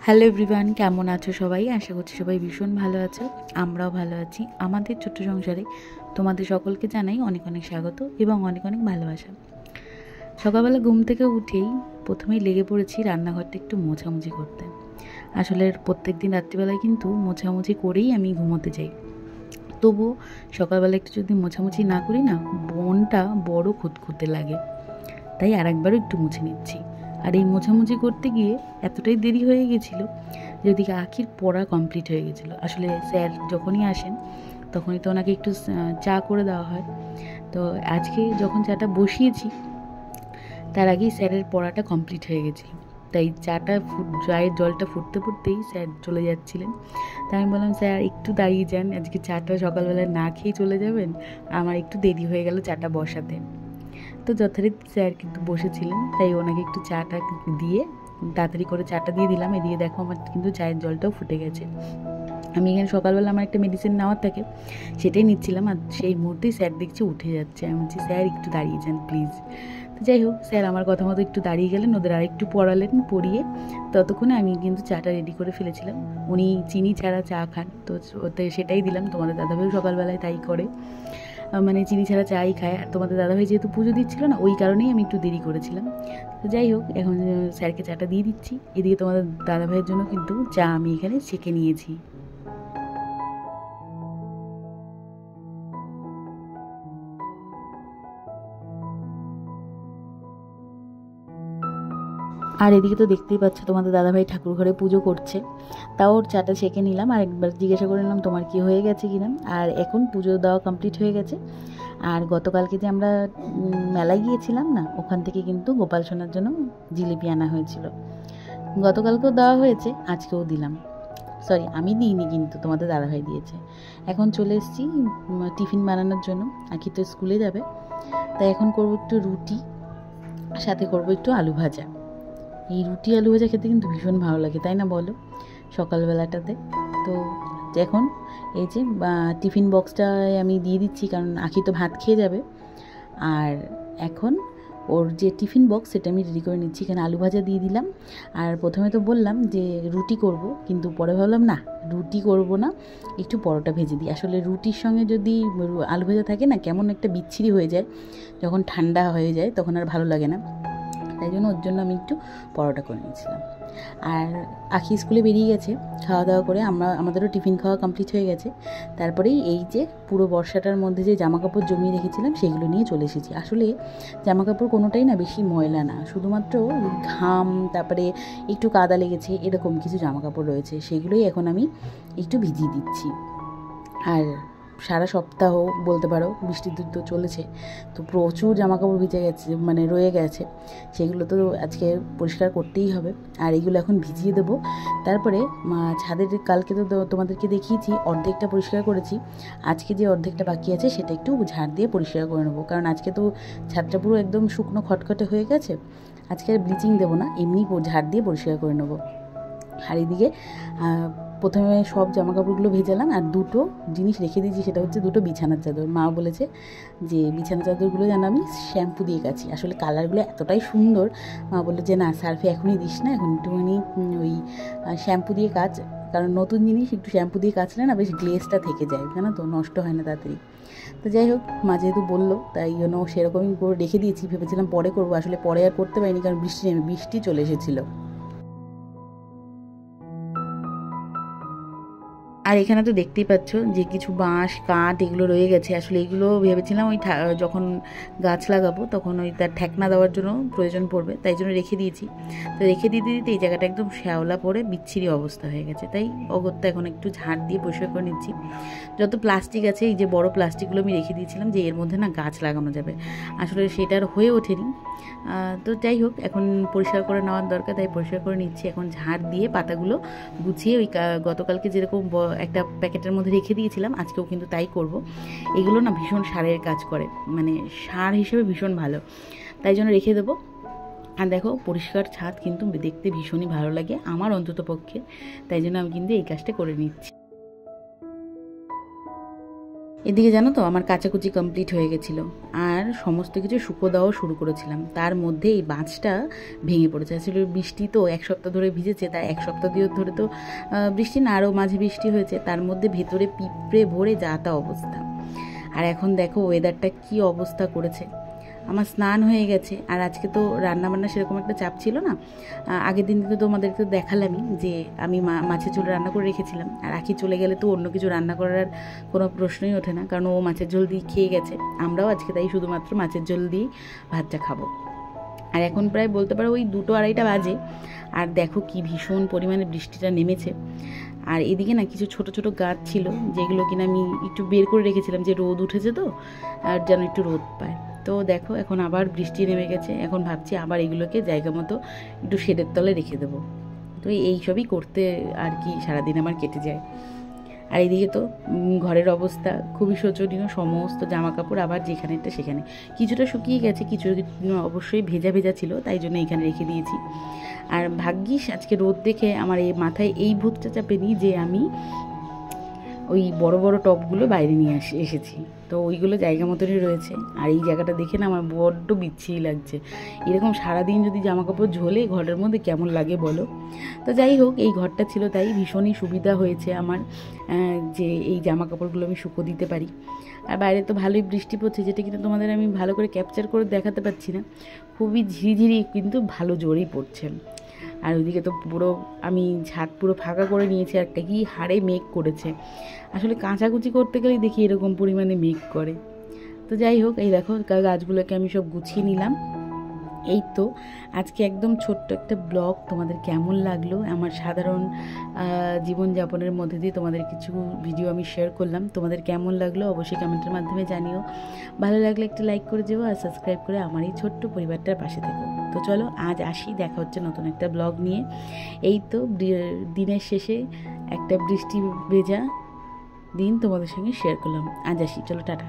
Hello everyone, কেমন আছো সবাই? আশা করছি সবাই ভীষণ ভালো আছো। আমরাও ভালো আছি। আমাদের ছোট্ট সংসারে তোমাদের সকলকে জানাই অনেক অনেক স্বাগত এবং অনেক অনেক ভালোবাসা। সকালবেলা ঘুম থেকে উঠেই প্রথমেই লেগে পড়েছি রান্নাঘরটা একটু মোছামুছি করতে। আসলে প্রত্যেক দিন রাত্রিবেলায় কিন্তু মোছামুছি করেই আমি ঘুমোতে যাই। তবুও সকালবেলা একটু যদি মোছামুছি না করি না, মনটা বড় খুঁতখুঁতে লাগে। তাই আরেকবারও একটু মুছে নিচ্ছি। আর এই মোছামুছি করতে গিয়ে এতটাই দেরি হয়ে গেছিলো যে ওদিকে আখির পড়া কমপ্লিট হয়ে গেছিলো। আসলে স্যার যখনই আসেন তখনই তো ওনাকে একটু চা করে দেওয়া হয়। তো আজকে যখন চাটা বসিয়েছি তার আগেই স্যারের পড়াটা কমপ্লিট হয়ে গেছিলো। তাই চায়ের জলটা ফুটতে ফুটতেই স্যার চলে যাচ্ছিলেন। তাই আমি বললাম, স্যার একটু দাঁড়িয়ে যান, আজকে চাটা সকালবেলা না খেয়ে চলে যাবেন, আমার একটু দেরি হয়ে গেল চাটা বসাতে। তো যথারীতি স্যার কিন্তু বসেছিলেন, তাই ওনাকে একটু চাটা দিয়ে তাড়াতাড়ি করে চাটা দিয়ে দিলাম। এদিকে দেখো আমার কিন্তু চায়ের জলটাও ফুটে গেছে। আমি এখানে সকালবেলা আমার একটা মেডিসিন নেওয়ার থাকে, সেটাই নিচ্ছিলাম। আর সেই মুহূর্তেই স্যার দেখছি উঠে যাচ্ছে। আমি বলছি, স্যার একটু দাঁড়িয়ে যান প্লিজ। তো যাই হোক, স্যার আমার কথা মতো একটু দাঁড়িয়ে গেলেন, ওদের আরেকটু পড়ালেন, পড়িয়ে ততক্ষণে আমি কিন্তু চাটা রেডি করে ফেলেছিলাম। উনি চিনি ছাড়া চা খান, তো ওতে সেটাই দিলাম। তোমাদের দাদাভাইও সকালবেলায় তাই করে, মানে চিনি ছাড়া চাই খায়। আর তোমাদের দাদাভাই যেহেতু পুজো দিচ্ছিল না, ওই কারণেই আমি একটু দেরি করেছিলাম। তো যাই হোক, এখন স্যারকে চাটা দিয়ে দিচ্ছি। এদিকে তোমাদের দাদাভাইয়ের জন্য কিন্তু চা আমি এখানে ছেঁকে নিয়েছি। আর এদিকে তো দেখতেই পাচ্ছ তোমাদের দাদাভাই ঠাকুর ঘরে পুজো করছে, তাও ওর চাটা ছেঁকে নিলাম। আর একবার জিজ্ঞাসা করে নিলাম তোমার কি হয়ে গেছে কিনা। আর এখন পুজো দেওয়া কমপ্লিট হয়ে গেছে। আর গতকালকে যে আমরা মেলায় গিয়েছিলাম না, ওখান থেকে কিন্তু গোপাল সোনার জন্য জিলিপি আনা হয়েছিল। গতকালকেও দেওয়া হয়েছে, আজকেও দিলাম। সরি, আমি দিইনি, কিন্তু তোমাদের দাদাভাই দিয়েছে। এখন চলে এসেছি টিফিন বানানোর জন্য। আখি তো স্কুলে যাবে, তাই এখন করবো একটু রুটি, সাথে করবো একটু আলু ভাজা। এই রুটি আলু ভাজা খেতে কিন্তু ভীষণ ভালো লাগে, তাই না বলো, সকালবেলাটাতে? তো এখন এই যে টিফিন বক্সটায় আমি দিয়ে দিচ্ছি, কারণ আখি তো ভাত খেয়ে যাবে। আর এখন ওর যে টিফিন বক্স, সেটা আমি রেডি করে নিচ্ছি। এখানে আলু ভাজা দিয়ে দিলাম। আর প্রথমে তো বললাম যে রুটি করব, কিন্তু পরে ভাবলাম না, রুটি করব না, একটু পরোটা ভেজে দিই। আসলে রুটির সঙ্গে যদি আলু ভাজা থাকে না, কেমন একটা বিচ্ছিরি হয়ে যায়, যখন ঠান্ডা হয়ে যায় তখন আর ভালো লাগে না। তাই জন্য ওর জন্য আমি একটু পরোটা করে নিয়েছিলাম। আর আখি স্কুলে বেরিয়ে গেছে খাওয়া দাওয়া করে, আমাদেরও টিফিন খাওয়া কমপ্লিট হয়ে গেছে। তারপরেই এই যে পুরো বর্ষাটার মধ্যে যে জামা কাপড় জমিয়ে রেখেছিলাম, সেগুলো নিয়ে চলে এসেছি। আসলে জামা কাপড় কোনোটাই না বেশি ময়লা না, শুধুমাত্র ঘাম, তারপরে একটু কাদা লেগেছে, এরকম কিছু জামা কাপড় রয়েছে, সেগুলোই এখন আমি একটু ভিজিয়ে দিচ্ছি। আর সারা সপ্তাহ বলতে পারো বৃষ্টির দিন তো চলেছে, তো প্রচুর জামাকাপড় ভিজে গেছে, মানে রয়ে গেছে। সেগুলো তো আজকে পরিষ্কার করতেই হবে। আর এগুলো এখন ভিজিয়ে দেবো। তারপরে ছাদের কালকে তো তোমাদেরকে দেখিয়েছি অর্ধেকটা পরিষ্কার করেছি, আজকে যে অর্ধেকটা বাকি আছে সেটা একটু ঝাড় দিয়ে পরিষ্কার করে নেবো। কারণ আজকে তো ছাদটা পুরো একদম শুকনো খটখটে হয়ে গেছে, আজকে আর ব্লিচিং দেবো না, এমনি ঝাড় দিয়ে পরিষ্কার করে নেবো। আর এদিকে প্রথমে সব জামাকাপড়গুলো ভেজালাম, আর দুটো জিনিস রেখে দিয়েছি, সেটা হচ্ছে দুটো বিছানার চাদর। মা বলেছে যে বিছানার চাদরগুলো যেন আমি শ্যাম্পু দিয়ে কাচি। আসলে কালারগুলো এতটাই সুন্দর, মা বললো যে না, সার্ফে এখনই দিস না, এখন একটুখানি ওই শ্যাম্পু দিয়ে কাচ। কারণ নতুন জিনিস একটু শ্যাম্পু দিয়ে কাচলে না বেশ গ্লেজটা থেকে যায়, জানো তো, নষ্ট হয় না তাড়াতাড়ি। তো যাই হোক, মা যেহেতু বললো তাই জন্য সেরকমই করে রেখে দিয়েছি। ভেবেছিলাম পরে করবো, আসলে পরে আর করতে পারিনি, কারণ বৃষ্টি চলে এসেছিলো। আর এখানে তো দেখতেই পাচ্ছ যে কিছু বাঁশ কাঠ এগুলো রয়ে গেছে। আসলে এগুলো ভেবেছিলাম ওই যখন গাছ লাগাবো তখন ওই তার ঠেকনা দেওয়ার জন্য প্রয়োজন পড়বে, তাই জন্য রেখে দিয়েছি। তো রেখে দিতে দিতে এই জায়গাটা একদম শ্যাওলা পড়ে বিচ্ছিরি অবস্থা হয়ে গেছে, তাই অগত্যা এখন একটু ঝাড় দিয়ে পরিষ্কার করে নিচ্ছি। যত প্লাস্টিক আছে, এই যে বড় প্লাস্টিকগুলো আমি রেখে দিয়েছিলাম যে এর মধ্যে না গাছ লাগানো যাবে, আসলে সেটার হয়ে ওঠেনি। তো যাই হোক, এখন পরিষ্কার করে নেওয়ার দরকার, তাই পরিষ্কার করে নিচ্ছি। এখন ঝাড় দিয়ে পাতাগুলো গুছিয়ে ওই গতকালকে যেরকম একটা প্যাকেটের মধ্যে রেখে দিয়েছিলাম, আজকেও কিন্তু তাই করব। এগুলো না ভীষণ সারের কাজ করে, মানে সার হিসেবে ভীষণ ভালো, তাই জন্য রেখে দেবো। আর দেখো, পরিষ্কার ছাদ কিন্তু দেখতে ভীষণই ভালো লাগে আমার অন্তত পক্ষে, তাই জন্য আমি কিন্তু এই কাজটা করে নিচ্ছি। এদিকে জানো তো আমার কাচাকুচি কমপ্লিট হয়ে গেছিলো। আর আর সমস্ত কিছু শুকো দেওয়াও শুরু করেছিলাম, তার মধ্যে এই বাঁচটা ভেঙে পড়েছে। আসলে বৃষ্টি তো 1 সপ্তাহ ধরে ভিজেছে, তাই 1 সপ্তাহ ধরে তো বৃষ্টি না, আরও মাঝে বৃষ্টি হয়েছে, তার মধ্যে ভেতরে পিঁপড়ে ভরে যা তা অবস্থা। আর এখন দেখো ওয়েদারটা কি অবস্থা করেছে। আমার স্নান হয়ে গেছে, আর আজকে তো রান্নাবান্না সেরকম একটা চাপ ছিল না। আগের দিন তো তোমাদেরকে দেখালামই যে আমি মাছের ঝোল রান্না করে রেখেছিলাম, আর আখি চলে গেলে তো অন্য কিছু রান্না করার কোনো প্রশ্নই ওঠে না, কারণ ও মাছের ঝোল দিয়ে খেয়ে গেছে। আমরাও আজকে তাই শুধুমাত্র মাছের ঝোল দিয়েই ভাতটা খাবো। আর এখন প্রায় বলতে পারো ওই 2-2:30 বাজে, আর দেখো কি ভীষণ পরিমাণে বৃষ্টিটা নেমেছে। আর এদিকে না কিছু ছোট ছোট গাছ ছিল, যেগুলো কিনা আমি একটু বের করে রেখেছিলাম, যে রোদ উঠেছে তো, আর যেন একটু রোদ পায়। তো দেখো এখন আবার বৃষ্টি নেমে গেছে, এখন ভাবছি আবার এগুলোকে জায়গা মতো একটু শেডের তলে রেখে দেবো। তো এইসবই করতে আর কি সারাদিন আমার কেটে যায়। আর এইদিকে তো ঘরের অবস্থা খুবই শোচনীয়, সমস্ত জামা কাপড় আবার যেখানেটা সেখানে, কিছুটা শুকিয়ে গেছে, কিছু অবশ্যই ভেজা ভেজা ছিল, তাই জন্য এখানে রেখে দিয়েছি। আর ভাগ্যিস আজকে রোদ দেখে আমার এই মাথায় এই ভূতটা চাপেনি যে আমি ওই বড় বড় টবগুলো বাইরে নিয়ে এসেছি, তো ওইগুলো জায়গা মতনই রয়েছে। আর এই জায়গাটা দেখে না আমার বড্ড বিচ্ছিরি লাগছে। এরকম সারাদিন যদি জামা কাপড় ঝোলে ঘরের মধ্যে কেমন লাগে বলো। তো যাই হোক, এই ঘরটা ছিল তাই ভীষণই সুবিধা হয়েছে আমার, যে এই জামা কাপড়গুলো আমি শুকো দিতে পারি। আর বাইরে তো ভালোই বৃষ্টি পড়ছে, যেটা কিন্তু তোমাদের আমি ভালো করে ক্যাপচার করে দেখাতে পারছি না, খুবই ঝিরিঝিরি কিন্তু ভালো জোরেই পড়ছে। আর ওইদিকে তো পুরো আমি ছাদ পুরো ফাঁকা করে নিয়েছি, একটা কি হাড়ে মেঘ করেছে। আসলে কাঁচাকুচি করতে গেলেই দেখি এরকম পরিমাণে মেঘ করে। তো যাই হোক, এই দেখো গাছগুলোকে আমি সব গুছিয়ে নিলাম। এই তো আজকে একদম ছোট্ট একটা ব্লগ। তোমাদের কেমন লাগলো আমার সাধারণ জীবনযাপনের মধ্যে দিয়ে তোমাদের কিছু ভিডিও আমি শেয়ার করলাম, তোমাদের কেমন লাগলো অবশ্যই কমেন্টের মাধ্যমে জানিও। ভালো লাগলে একটা লাইক করে দিও, আর সাবস্ক্রাইব করে আমার এই ছোট্ট পরিবারটার পাশে থেকো। তো চলো আজ আসি, দেখা হচ্ছে নতুন একটা ব্লগ নিয়ে। এই তো দিনের শেষে একটা বৃষ্টি ভেজা দিন তোমাদের সঙ্গে শেয়ার করলাম। আজ আসি, চলো টাটা।